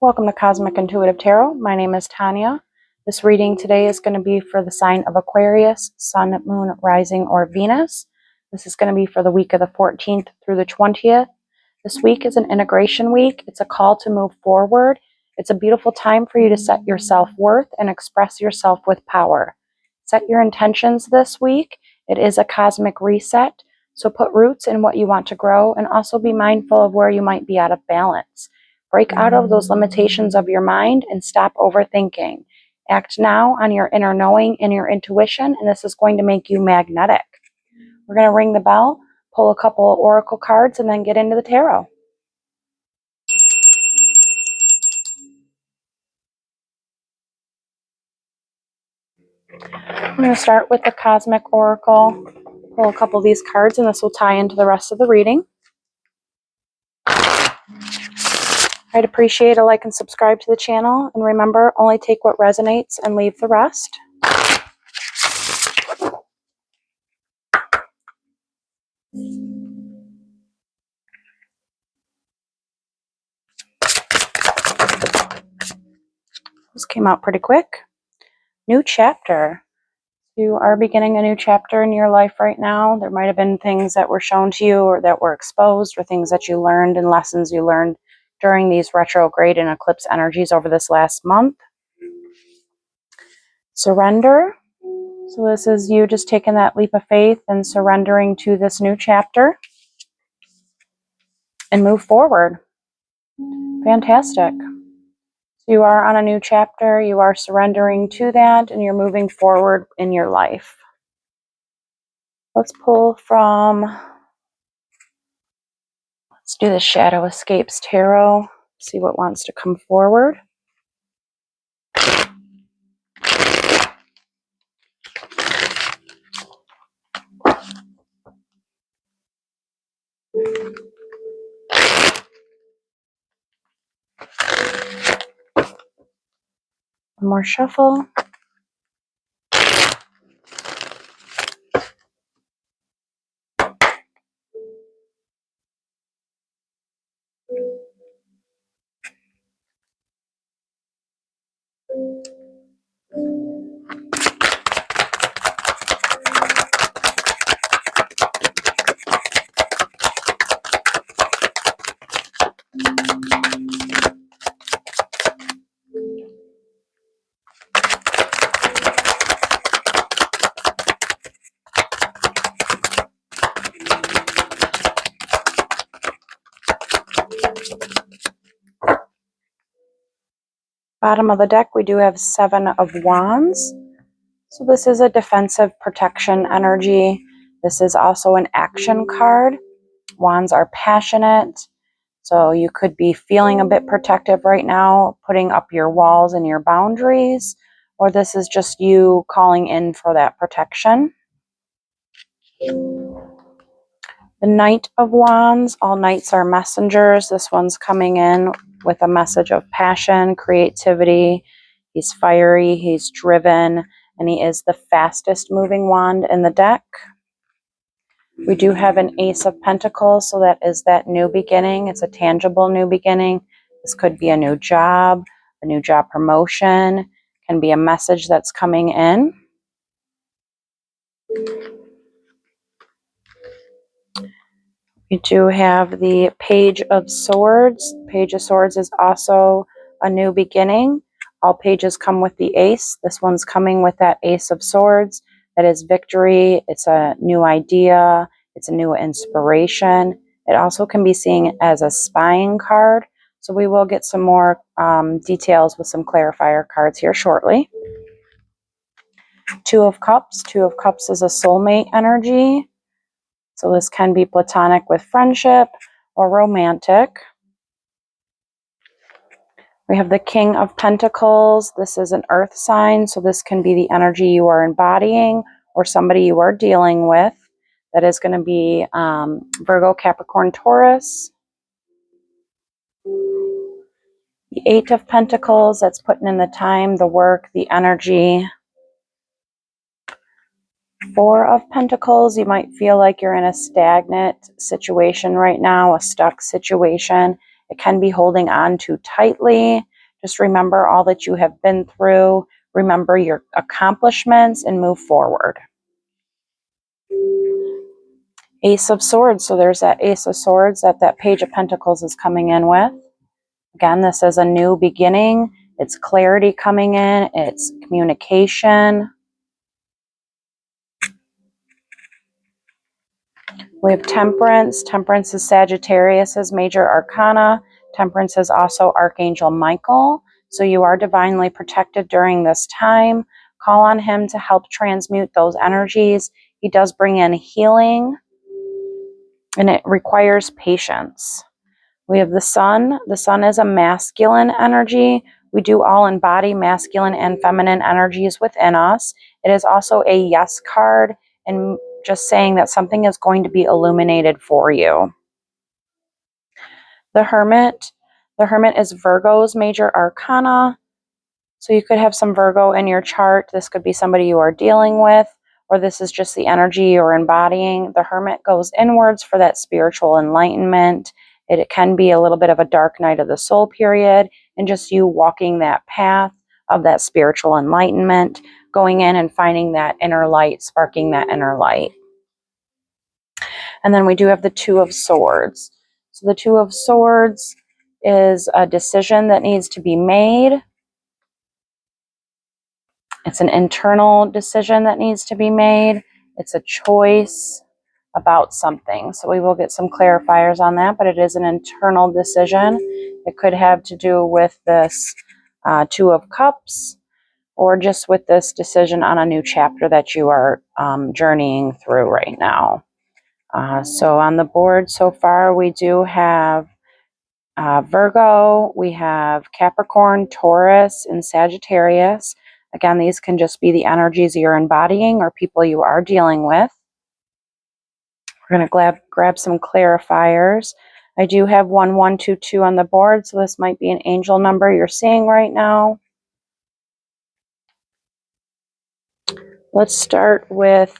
Welcome to Cosmic Intuitive Tarot. My name is Tanya. This reading today is going to be for the sign of Aquarius, Sun, Moon, Rising, or Venus. This is going to be for the week of the 14th through the 20th. This week is an integration week. It's a call to move forward. It's a beautiful time for you to set your self-worth and express yourself with power. Set your intentions this week. It is a cosmic reset, so put roots in what you want to grow and also be mindful of where you might be out of balance. Break out of those limitations of your mind and stop overthinking. Act now on your inner knowing and your intuition, and this is going to make you magnetic. We're going to ring the bell, pull a couple of oracle cards, and then get into the tarot. I'm going to start with the Cosmic Oracle, pull a couple of these cards, and this will tie into the rest of the reading. I'd appreciate a like and subscribe to the channel, and remember, only take what resonates and leave the rest. This came out pretty quick. New chapter. You are beginning a new chapter in your life right now. There might have been things that were shown to you or that were exposed, or things that you learned and lessons you learned during these retrograde and eclipse energies over this last month. Surrender. So this is you just taking that leap of faith and surrendering to this new chapter and move forward. Fantastic. You are on a new chapter. You are surrendering to that and you're moving forward in your life. Let's pull from, let's do the Shadow Escapes Tarot. See what wants to come forward. One more shuffle. Bottom of the deck, we do have 7 of Wands. So this is a defensive protection energy. This is also an action card. Wands are passionate. So you could be feeling a bit protective right now, putting up your walls and your boundaries, or this is just you calling in for that protection. The Knight of Wands, all knights are messengers. This one's coming in with a message of passion, creativity. He's fiery, he's driven, and he is the fastest moving wand in the deck. We do have an Ace of Pentacles, so that is that new beginning. It's a tangible new beginning. This could be a new job promotion, can be a message that's coming in. We do have the Page of Swords. Page of Swords is also a new beginning. All pages come with the ace. This one's coming with that Ace of Swords. That is victory. It's a new idea. It's a new inspiration. It also can be seen as a spying card. So we will get some more details with some clarifier cards here shortly. 2 of Cups. 2 of Cups is a soulmate energy. So this can be platonic with friendship or romantic. We have the King of Pentacles. This is an earth sign, so this can be the energy you are embodying or somebody you are dealing with. That is going to be Virgo, Capricorn, Taurus. The 8 of Pentacles, that's putting in the time, the work, the energy. 4 of Pentacles, you might feel like you're in a stagnant situation right now, a stuck situation, It can be holding on too tightly. Just remember all that you have been through. Remember your accomplishments and move forward. Ace of Swords. So there's that Ace of Swords that that Page of Pentacles is coming in with. Again, this is a new beginning. It's clarity coming in. It's communication. We have Temperance. Temperance is Sagittarius's major arcana. Temperance is also Archangel Michael. So you are divinely protected during this time. Call on him to help transmute those energies. He does bring in healing, and it requires patience. We have the Sun. The Sun is a masculine energy. We do all embody masculine and feminine energies within us. It is also a yes card, and just saying that something is going to be illuminated for you. The Hermit. The Hermit is Virgo's major arcana. So you could have some Virgo in your chart. This could be somebody you are dealing with, or this is just the energy you're embodying. The Hermit goes inwards for that spiritual enlightenment. It can be a little bit of a dark night of the soul period, and just you walking that path of that spiritual enlightenment, going in and finding that inner light, sparking that inner light. And then we do have the Two of Swords. So the Two of Swords is a decision that needs to be made. It's an internal decision that needs to be made. It's a choice about something. So we will get some clarifiers on that, but it is an internal decision. It could have to do with this Two of Cups, or just with this decision on a new chapter that you are journeying through right now. So on the board so far, we do have Virgo, we have Capricorn, Taurus, and Sagittarius. Again, these can just be the energies you're embodying or people you are dealing with. We're going to grab some clarifiers. I do have 1122 on the board, so this might be an angel number you're seeing right now. Let's start with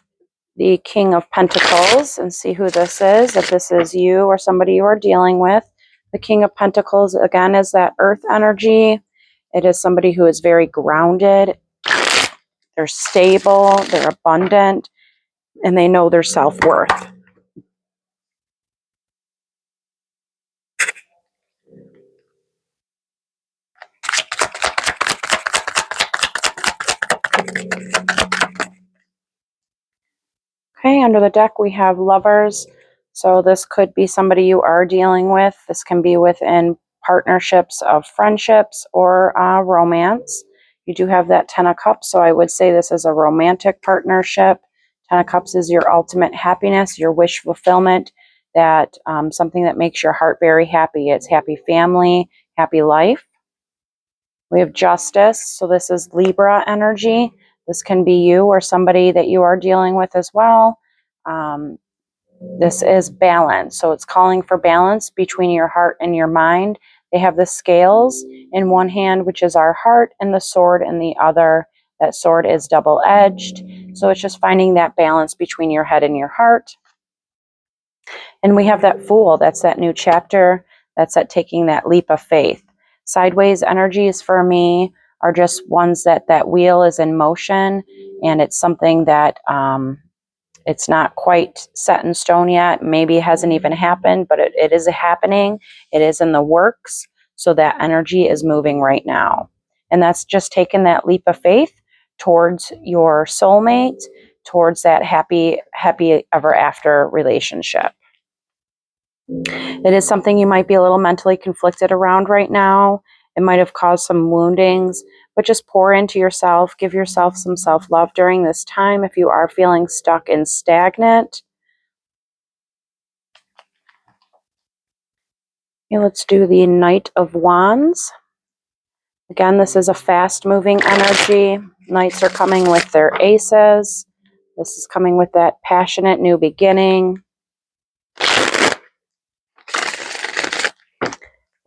the King of Pentacles and see who this is, if this is you or somebody you are dealing with. The King of Pentacles, again, is that earth energy. It is somebody who is very grounded. They're stable, they're abundant, and they know their self-worth. Okay, under the deck we have Lovers. So this could be somebody you are dealing with. This can be within partnerships of friendships or romance. You do have that Ten of Cups, so I would say this is a romantic partnership. Ten of Cups is your ultimate happiness, your wish fulfillment, that something that makes your heart very happy. It's happy family, happy life. We have Justice, so this is Libra energy. This can be you or somebody that you are dealing with as well. This is balance, so it's calling for balance between your heart and your mind. They have the scales in one hand, which is our heart, and the sword in the other. That sword is double-edged, so it's just finding that balance between your head and your heart. And we have that Fool. That's that new chapter. That's that taking that leap of faith. Sideways energies for me are just ones that that wheel is in motion, and it's something that it's not quite set in stone yet. Maybe it hasn't even happened, but it is happening. It is in the works. So that energy is moving right now. And that's just taking that leap of faith towards your soulmate, towards that happy ever after relationship. It is something you might be a little mentally conflicted around right now. It might have caused some woundings, but just pour into yourself. Give yourself some self-love during this time if you are feeling stuck and stagnant. Okay, let's do the Knight of Wands. Again, this is a fast-moving energy. Knights are coming with their aces. This is coming with that passionate new beginning.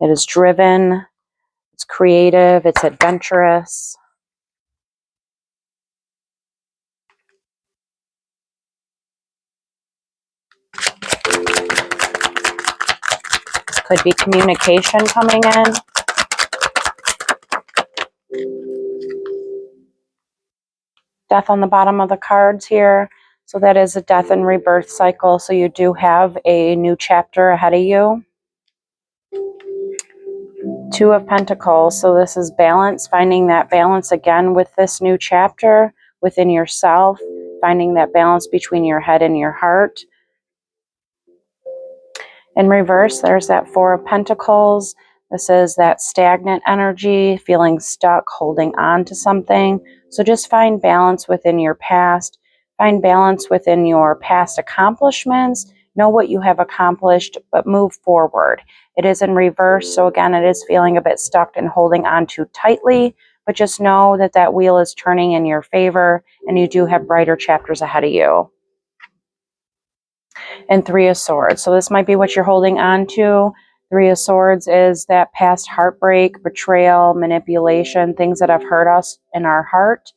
It is driven. It's creative. It's adventurous. Could be communication coming in. Death on the bottom of the cards here. So that is a death and rebirth cycle. So you do have a new chapter ahead of you. Two of Pentacles. So this is balance, finding that balance again with this new chapter within yourself, finding that balance between your head and your heart. In reverse, there's that Four of Pentacles. This is that stagnant energy, feeling stuck, holding on to something. So just find balance within your past. Find balance within your past accomplishments. Know what you have accomplished, but move forward. It is in reverse, so again, it is feeling a bit stuck and holding on too tightly, but just know that that wheel is turning in your favor, and you do have brighter chapters ahead of you. And Three of Swords. So this might be what you're holding on to. Three of Swords is that past heartbreak, betrayal, manipulation, things that have hurt us in our heart.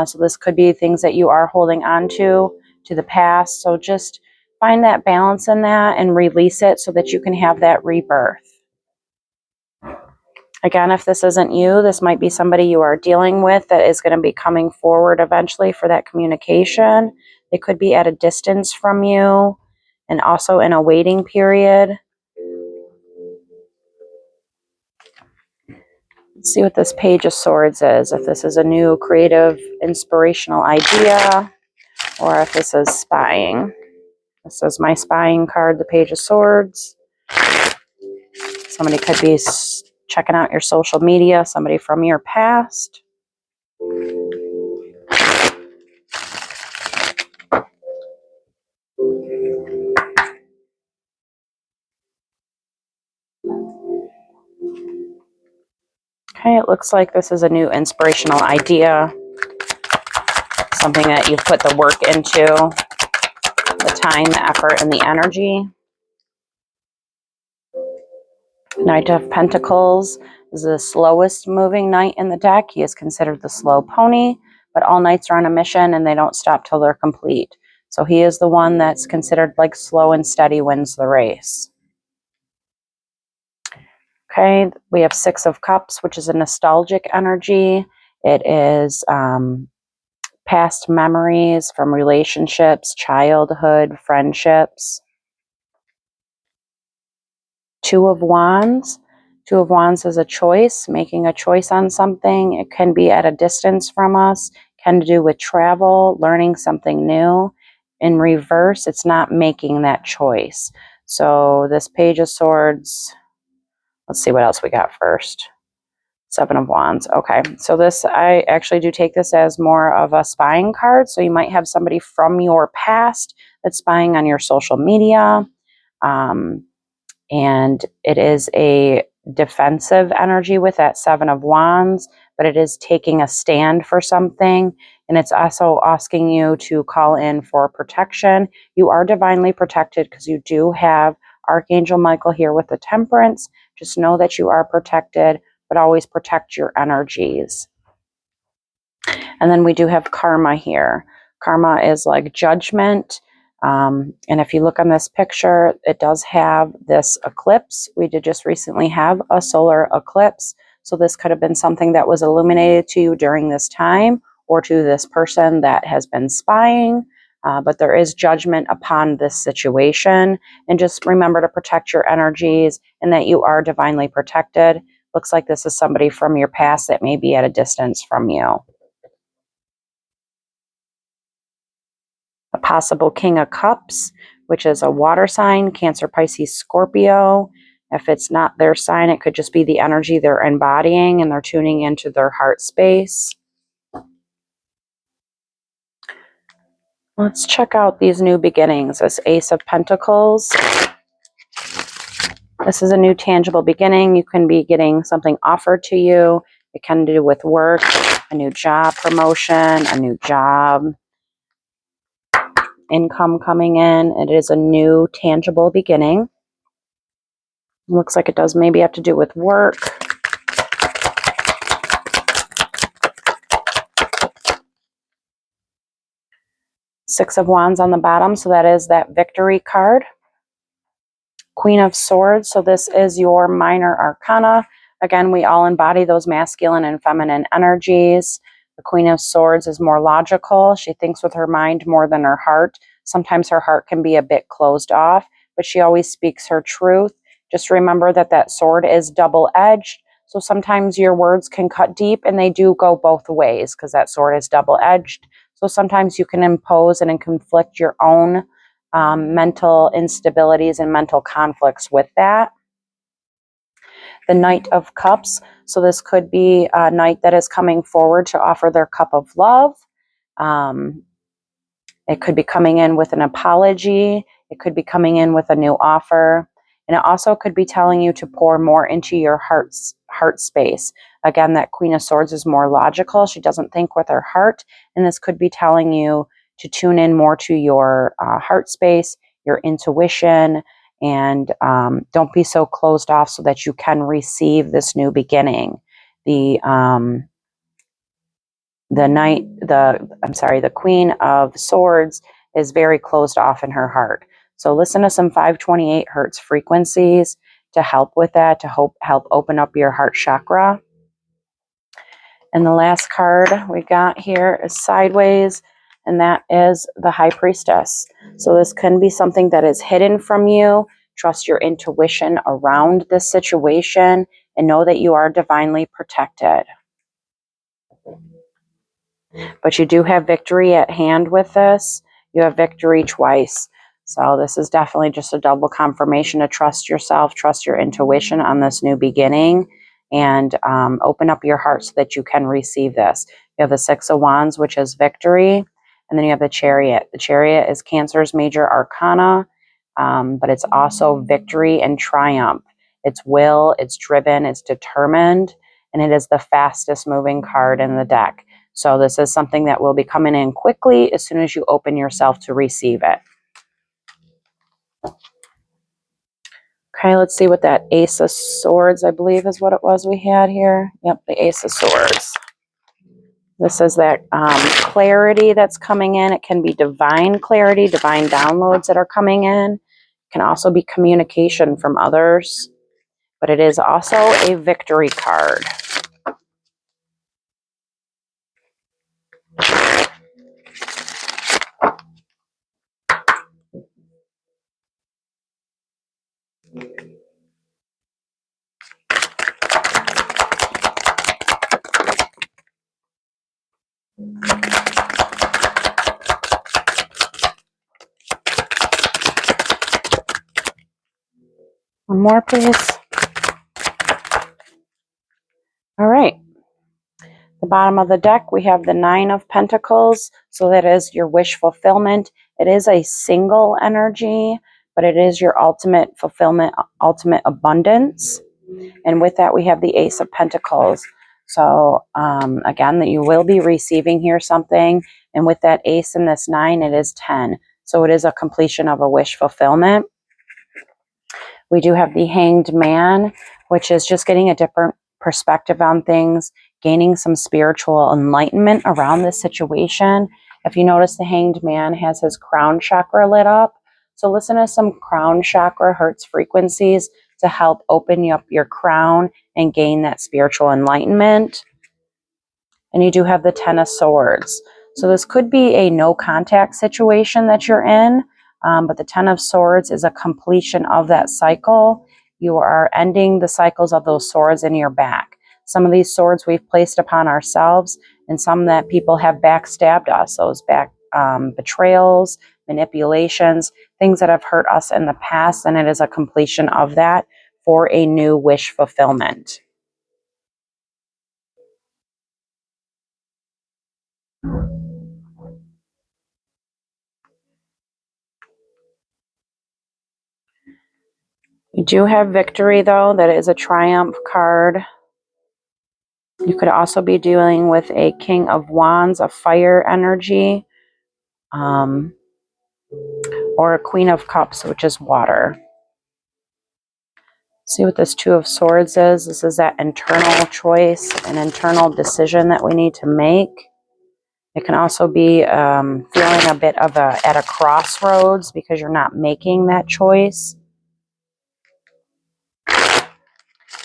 So this could be things that you are holding on to the past. So just find that balance in that and release it so that you can have that rebirth. Again, if this isn't you, this might be somebody you are dealing with that is going to be coming forward eventually for that communication. They could be at a distance from you and also in a waiting period. Let's see what this Page of Swords is. If this is a new creative, inspirational idea, or if this is spying. This is my spying card, the Page of Swords. Somebody could be checking out your social media, somebody from your past. Okay, it looks like this is a new inspirational idea. Something that you've put the work into, the time, the effort, and the energy. Knight of Pentacles is the slowest moving knight in the deck. He is considered the slow pony, but all knights are on a mission and they don't stop till they're complete. So he is the one that's considered like slow and steady wins the race. Okay, we have Six of Cups, which is a nostalgic energy. It is past memories from relationships, childhood, friendships. Two of Wands. Two of Wands is a choice, making a choice on something. It can be at a distance from us, can do with travel, learning something new. In reverse, it's not making that choice. So this Page of Swords, let's see what else we got first. Seven of Wands. Okay, so this, I actually do take this as more of a spying card. So you might have somebody from your past that's spying on your social media. And it is a defensive energy with that Seven of Wands, but it is taking a stand for something. And it's also asking you to call in for protection. You are divinely protected because you do have Archangel Michael here with the Temperance. Just know that you are protected, but always protect your energies. And then we do have Karma here. Karma is like judgment. And if you look on this picture, it does have this eclipse. We did just recently have a solar eclipse. So this could have been something that was illuminated to you during this time or to this person that has been spying. But there is judgment upon this situation. And just remember to protect your energies and that you are divinely protected. Looks like this is somebody from your past that may be at a distance from you. A possible King of Cups, which is a water sign, Cancer, Pisces, Scorpio. If it's not their sign, it could just be the energy they're embodying and they're tuning into their heart space. Let's check out these new beginnings. This Ace of Pentacles. This is a new tangible beginning. You can be getting something offered to you. It can do with work, a new job promotion, a new job, income coming in. It is a new tangible beginning. Looks like it does maybe have to do with work. Six of Wands on the bottom, so that is that victory card. Queen of Swords, so this is your minor arcana. Again, we all embody those masculine and feminine energies. The Queen of Swords is more logical. She thinks with her mind more than her heart. Sometimes her heart can be a bit closed off, but she always speaks her truth. Just remember that that sword is double-edged, so sometimes your words can cut deep, and they do go both ways because that sword is double-edged. So sometimes you can impose and conflict your own mental instabilities and mental conflicts with that. The Knight of Cups. So this could be a knight that is coming forward to offer their cup of love. It could be coming in with an apology. It could be coming in with a new offer. And it also could be telling you to pour more into your heart space. Again, that Queen of Swords is more logical. She doesn't think with her heart. And this could be telling you to tune in more to your heart space, your intuition, and don't be so closed off so that you can receive this new beginning. The Queen of Swords is very closed off in her heart. So listen to some 528 hertz frequencies to help with that, to help open up your heart chakra. And the last card we got here is Sideways, and that is the High Priestess. So this can be something that is hidden from you. Trust your intuition around this situation and know that you are divinely protected. But you do have victory at hand with this. You have victory twice. So this is definitely just a double confirmation to trust yourself, trust your intuition on this new beginning, and open up your heart so that you can receive this. You have the Six of Wands, which is victory, and then you have the Chariot. The Chariot is Cancer's major arcana, but it's also victory and triumph. It's will, it's driven, it's determined, and it is the fastest moving card in the deck. So this is something that will be coming in quickly as soon as you open yourself to receive it. Okay, let's see what that Ace of Swords, I believe, is what it was we had here. Yep, the Ace of Swords. This is that clarity that's coming in. It can be divine clarity, divine downloads that are coming in. It can also be communication from others. But it is also a victory card. One more, please. All right. The bottom of the deck, we have the Nine of Pentacles. So that is your wish fulfillment. It is a single energy, but it is your ultimate fulfillment, ultimate abundance. And with that, we have the Ace of Pentacles. So again, that you will be receiving here something. And with that Ace and this 9, it is 10. So it is a completion of a wish fulfillment. We do have the Hanged Man, which is just getting a different perspective on things, gaining some spiritual enlightenment around this situation. If you notice, the Hanged Man has his crown chakra lit up. So listen to some crown chakra hertz frequencies to help open up your crown and gain that spiritual enlightenment. And you do have the Ten of Swords. So this could be a no contact situation that you're in, but the Ten of Swords is a completion of that cycle. You are ending the cycles of those swords in your back. Some of these swords we've placed upon ourselves, and some that people have backstabbed us, those betrayals, manipulations, things that have hurt us in the past, and it is a completion of that for a new wish fulfillment. You do have victory, though. That is a triumph card. You could also be dealing with a King of Wands, a fire energy, or a Queen of Cups, which is water. See what this Two of Swords is. This is that internal choice, an internal decision that we need to make. It can also be feeling a bit of at a crossroads because you're not making that choice.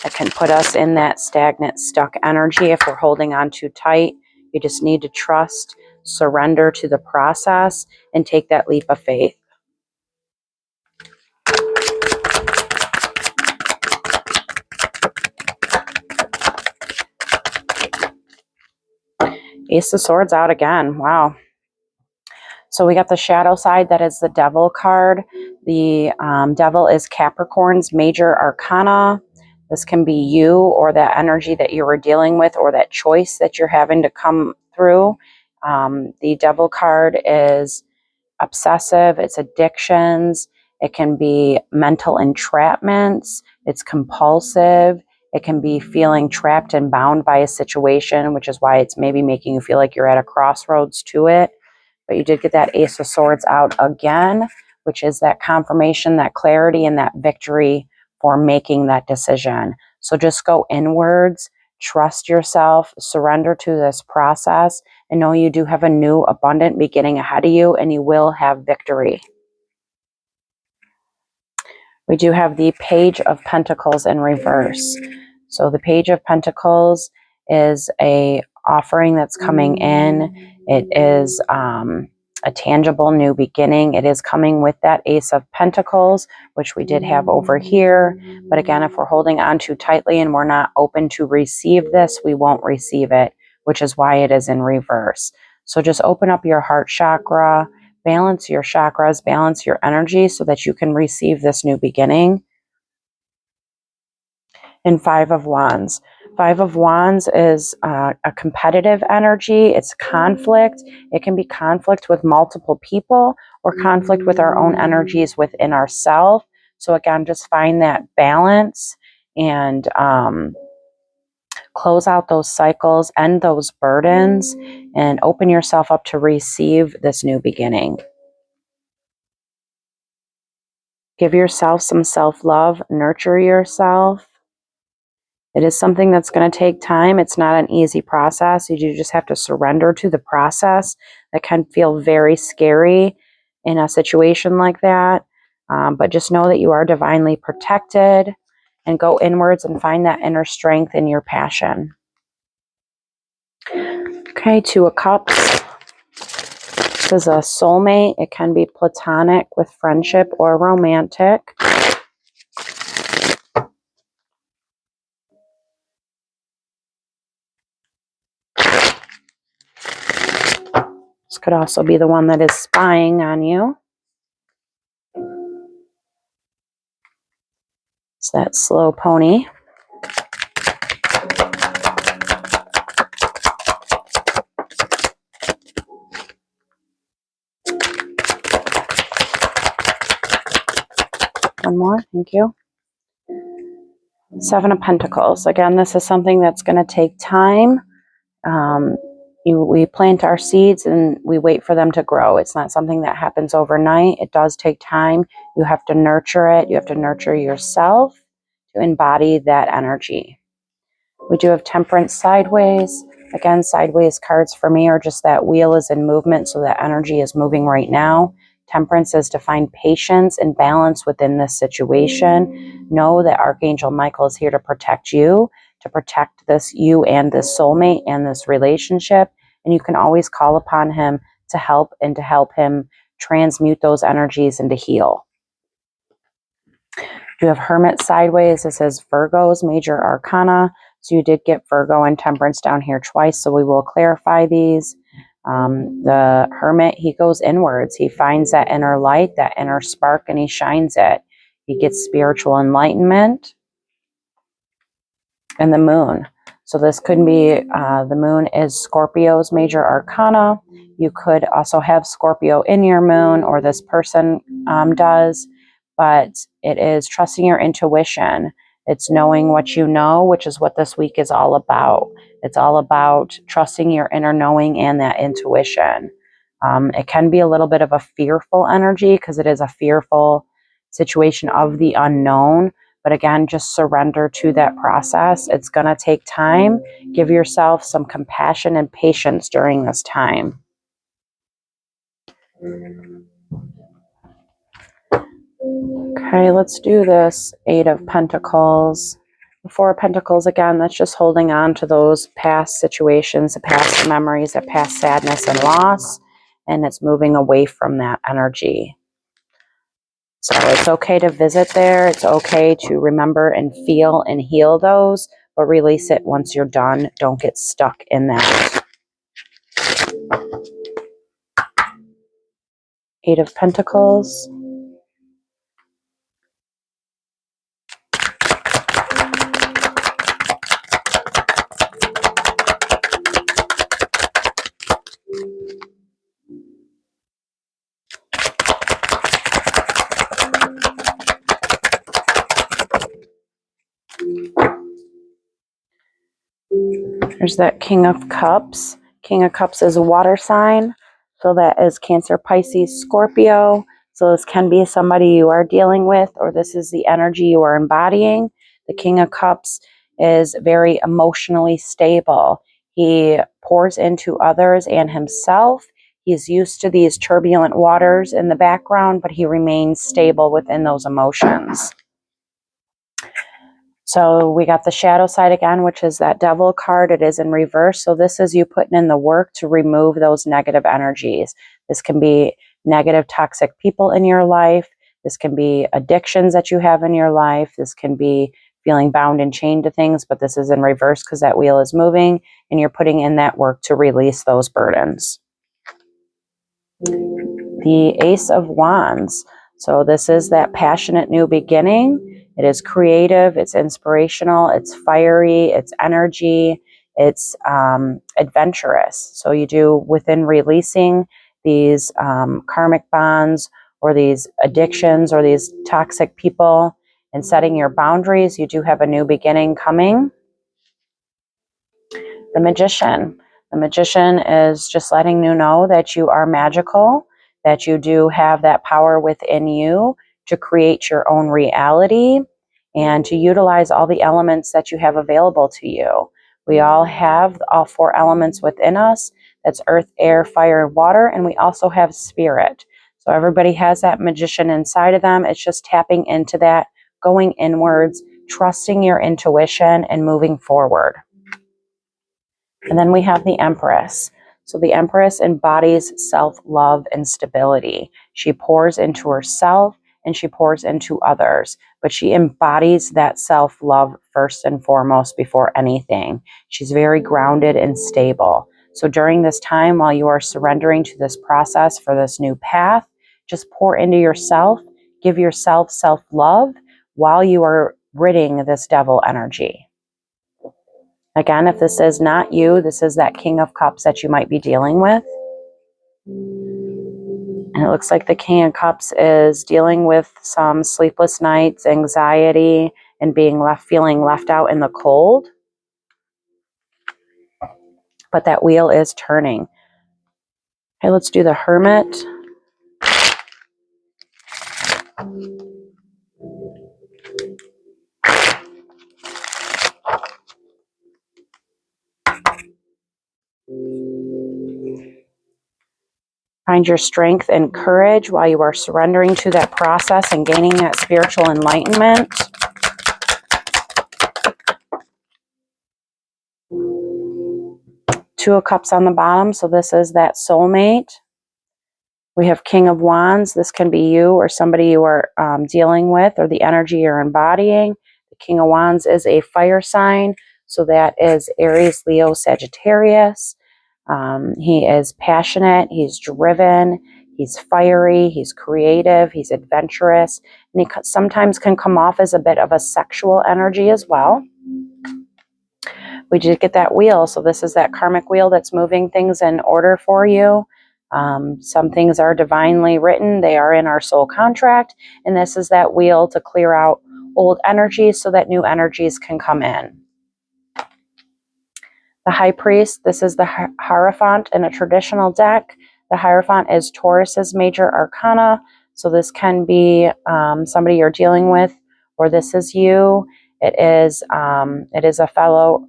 That can put us in that stagnant, stuck energy if we're holding on too tight. You just need to trust, surrender to the process, and take that leap of faith. Ace of Swords out again. Wow. So we got the shadow side, that is the Devil card. The Devil is Capricorn's major arcana. This can be you or that energy that you were dealing with or that choice that you're having to come through. The Devil card is obsessive, it's addictions, it can be mental entrapments, it's compulsive, it can be feeling trapped and bound by a situation, which is why it's maybe making you feel like you're at a crossroads to it. But you did get that Ace of Swords out again, which is that confirmation, that clarity, and that victory for making that decision. So just go inwards, trust yourself, surrender to this process, and know you do have a new abundant beginning ahead of you, and you will have victory. We do have the Page of Pentacles in reverse. So the Page of Pentacles is a offering that's coming in. It is a tangible new beginning. It is coming with that Ace of Pentacles, which we did have over here. But again, if we're holding on too tightly and we're not open to receive this, we won't receive it, which is why it is in reverse. So just open up your heart chakra, balance your chakras, balance your energy so that you can receive this new beginning. And Five of Wands. Five of Wands is a competitive energy. It's conflict. It can be conflict with multiple people or conflict with our own energies within ourselves. So again, just find that balance and close out those cycles, end those burdens, and open yourself up to receive this new beginning. Give yourself some self-love, nurture yourself. It is something that's going to take time. It's not an easy process. You just have to surrender to the process. That can feel very scary in a situation like that. But just know that you are divinely protected, and go inwards and find that inner strength in your passion. Okay, Two of Cups. This is a soulmate. It can be platonic with friendship or romantic. This could also be the one that is spying on you. It's that slow pony. One more, thank you. Seven of Pentacles. Again, this is something that's going to take time. We plant our seeds and we wait for them to grow. It's not something that happens overnight. It does take time. You have to nurture it. You have to nurture yourself to embody that energy. We do have Temperance sideways. Again, sideways cards for me are just that wheel is in movement, so that energy is moving right now. Temperance is to find patience and balance within this situation. Know that Archangel Michael is here to protect you, to protect this you and this soulmate and this relationship. And you can always call upon him to help and to help him transmute those energies and to heal. You have Hermit sideways. This is Virgo's major arcana. So you did get Virgo and Temperance down here twice, so we will clarify these. The Hermit, he goes inwards. He finds that inner light, that inner spark, and he shines it. He gets spiritual enlightenment. And the Moon. So this could be, the Moon is Scorpio's major arcana. You could also have Scorpio in your Moon, or this person does. But it is trusting your intuition. It's knowing what you know, which is what this week is all about. It's all about trusting your inner knowing and that intuition. It can be a little bit of a fearful energy because it is a fearful situation of the unknown. But again, just surrender to that process. It's going to take time. Give yourself some compassion and patience during this time. Okay, let's do this. Eight of Pentacles. The Four of Pentacles, again, that's just holding on to those past situations, the past memories, the past sadness and loss, and it's moving away from that energy. So it's okay to visit there. It's okay to remember and feel and heal those, but release it once you're done. Don't get stuck in that. Eight of Pentacles. There's that King of Cups. King of Cups is a water sign. So that is Cancer, Pisces, Scorpio. So this can be somebody you are dealing with, or this is the energy you are embodying. The King of Cups is very emotionally stable. He pours into others and himself. He's used to these turbulent waters in the background, but he remains stable within those emotions. So we got the shadow side again, which is that Devil card. It is in reverse. So this is you putting in the work to remove those negative energies. This can be negative, toxic people in your life. This can be addictions that you have in your life. This can be feeling bound and chained to things, but this is in reverse because that wheel is moving and you're putting in that work to release those burdens. The Ace of Wands. So this is that passionate new beginning. It is creative, it's inspirational, it's fiery, it's energy, it's adventurous. So you do within releasing these karmic bonds or these addictions or these toxic people and setting your boundaries, you do have a new beginning coming. The Magician. The Magician is just letting you know that you are magical, that you do have that power within you to create your own reality and to utilize all the elements that you have available to you. We all have all four elements within us. That's earth, air, fire, and water, and we also have spirit. So everybody has that magician inside of them. It's just tapping into that, going inwards, trusting your intuition, and moving forward. And then we have the Empress. So the Empress embodies self-love and stability. She pours into herself and she pours into others, but she embodies that self-love first and foremost before anything. She's very grounded and stable. So during this time, while you are surrendering to this process for this new path, just pour into yourself, give yourself self-love while you are ridding this devil energy. Again, if this is not you, this is that King of Cups that you might be dealing with. And it looks like the King of Cups is dealing with some sleepless nights, anxiety, and feeling left out in the cold. But that wheel is turning. Okay, let's do the Hermit. Find your strength and courage while you are surrendering to that process and gaining that spiritual enlightenment. Two of Cups on the bottom, so this is that soulmate. We have King of Wands. This can be you or somebody you are dealing with or the energy you're embodying. The King of Wands is a fire sign, so that is Aries, Leo, Sagittarius. He is passionate, he's driven, he's fiery, he's creative, he's adventurous, and he sometimes can come off as a bit of a sexual energy as well. We did get that wheel, so this is that karmic wheel that's moving things in order for you. Some things are divinely written, they are in our soul contract, and this is that wheel to clear out old energies so that new energies can come in. The High Priest, this is the Hierophant in a traditional deck. The Hierophant is Taurus's major arcana, so this can be somebody you're dealing with, or this is you. It is a fellow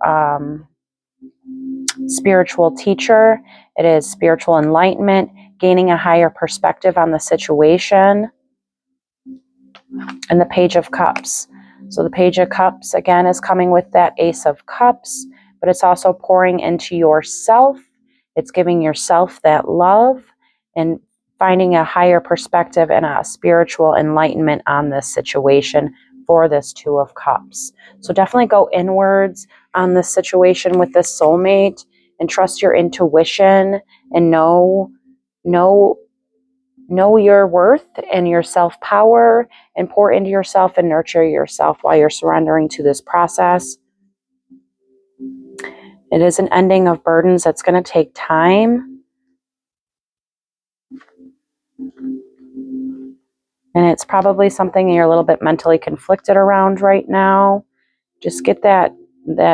spiritual teacher. It is spiritual enlightenment, gaining a higher perspective on the situation. And the Page of Cups. So the Page of Cups, again, is coming with that Ace of Cups, but it's also pouring into yourself. It's giving yourself that love and finding a higher perspective and a spiritual enlightenment on this situation for this Two of Cups. So definitely go inwards on this situation with this soulmate and trust your intuition and know your worth and your self-power, and pour into yourself and nurture yourself while you're surrendering to this process. It is an ending of burdens that's going to take time. And it's probably something you're a little bit mentally conflicted around right now. Just get that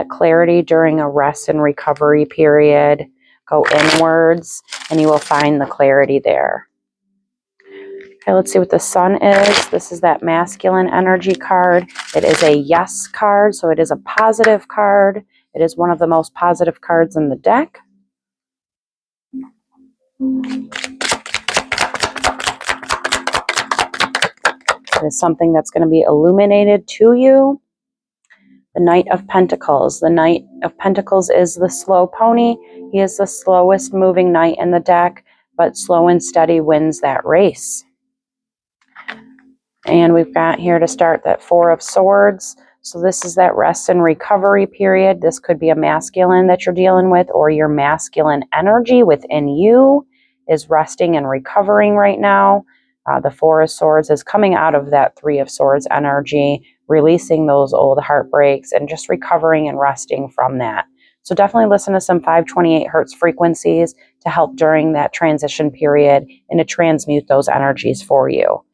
clarity during a rest and recovery period. Go inwards and you will find the clarity there. Okay, let's see what the Sun is. This is that masculine energy card. It is a yes card, so it is a positive card. It is one of the most positive cards in the deck. It is something that's going to be illuminated to you. The Knight of Pentacles. The Knight of Pentacles is the slow pony. He is the slowest moving knight in the deck, but slow and steady wins that race. And we've got here to start that Four of Swords. So this is that rest and recovery period. This could be a masculine that you're dealing with, or your masculine energy within you is resting and recovering right now. The Four of Swords is coming out of that Three of Swords energy, releasing those old heartbreaks and just recovering and resting from that. So definitely listen to some 528 hertz frequencies to help during that transition period and to transmute those energies for you.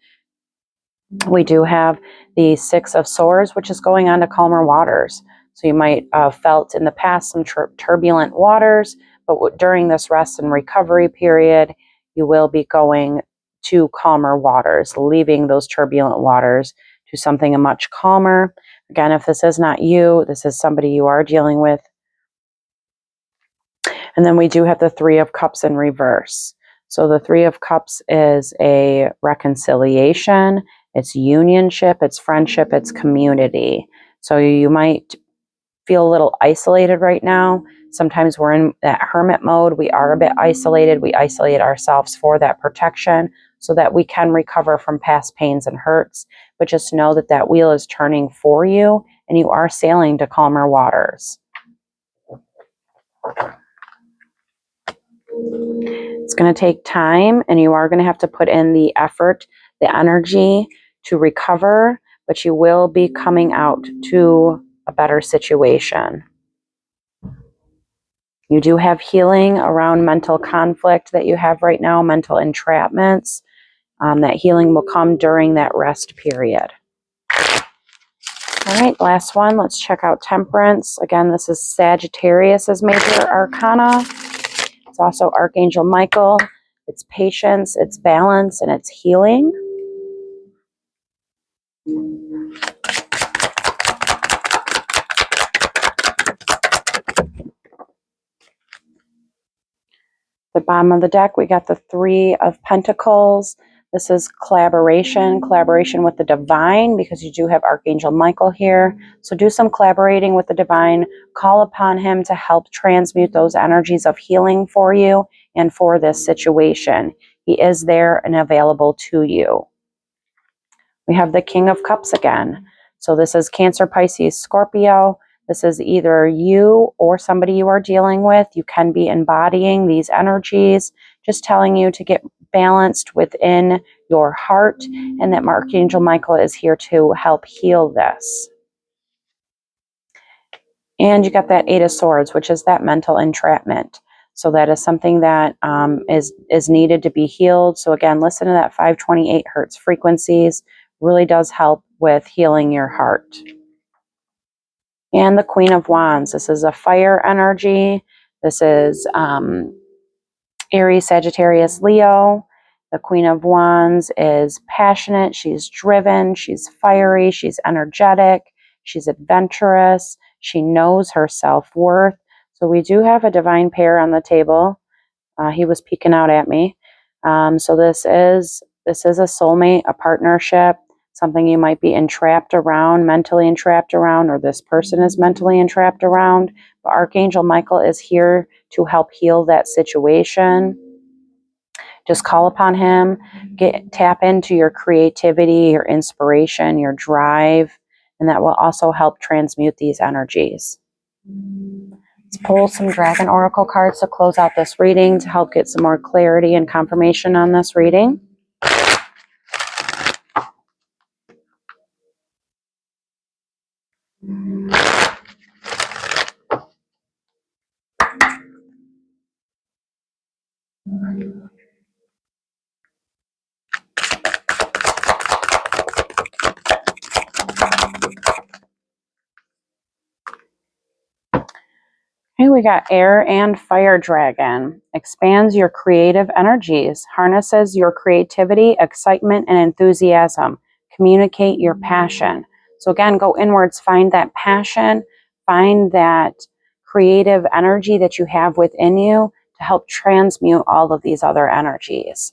We do have the Six of Swords, which is going on to calmer waters. So you might have felt in the past some turbulent waters, but during this rest and recovery period, you will be going to calmer waters, leaving those turbulent waters to something much calmer. Again, if this is not you, this is somebody you are dealing with. And then we do have the Three of Cups in reverse. So the Three of Cups is a reconciliation, it's unionship, it's friendship, it's community. So you might feel a little isolated right now. Sometimes we're in that hermit mode. We are a bit isolated. We isolate ourselves for that protection so that we can recover from past pains and hurts. But just know that that wheel is turning for you and you are sailing to calmer waters. It's going to take time and you are going to have to put in the effort, the energy to recover, but you will be coming out to a better situation. You do have healing around mental conflict that you have right now, mental entrapments. That healing will come during that rest period. All right, last one. Let's check out Temperance. Again, this is Sagittarius's major arcana. It's also Archangel Michael. It's patience, it's balance, and it's healing. The bottom of the deck, we got the Three of Pentacles. This is collaboration with the divine, because you do have Archangel Michael here. So do some collaborating with the divine. Call upon him to help transmute those energies of healing for you and for this situation. He is there and available to you. We have the King of Cups again. So this is Cancer, Pisces, Scorpio. This is either you or somebody you are dealing with. You can be embodying these energies, just telling you to get balanced within your heart, and that Archangel Michael is here to help heal this. And you got that Eight of Swords, which is that mental entrapment. So that is something that is needed to be healed. So again, listen to that 528 hertz frequencies. Really does help with healing your heart. And the Queen of Wands. This is a fire energy. This is Aries, Sagittarius, Leo. The Queen of Wands is passionate. She's driven. She's fiery. She's energetic. She's adventurous. She knows her self-worth. So we do have a divine pair on the table. He was peeking out at me. So this is a soulmate, a partnership. something you might be entrapped around, mentally entrapped around, or this person is mentally entrapped around. But Archangel Michael is here to help heal that situation. Just call upon him, tap into your creativity, your inspiration, your drive, and that will also help transmute these energies. Let's pull some Dragon Oracle cards to close out this reading to help get some more clarity and confirmation on this reading. Okay, we got Air and Fire Dragon. Expands your creative energies, harnesses your creativity, excitement, and enthusiasm. Communicate your passion. So again, go inwards, find that passion, find that creative energy that you have within you to help transmute all of these other energies.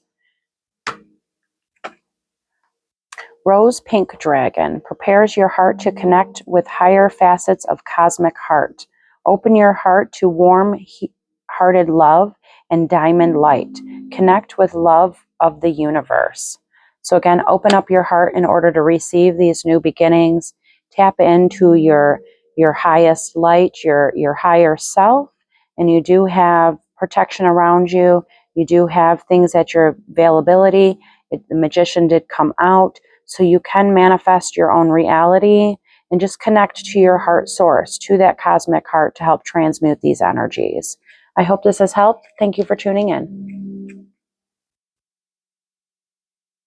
Rose Pink Dragon prepares your heart to connect with higher facets of cosmic heart. Open your heart to warm-hearted love and diamond light. Connect with love of the universe. So again, open up your heart in order to receive these new beginnings. Tap into your highest light, your higher self, and you do have protection around you. You do have things at your availability. The Magician did come out. So you can manifest your own reality and just connect to your heart source, to that cosmic heart to help transmute these energies. I hope this has helped. Thank you for tuning in.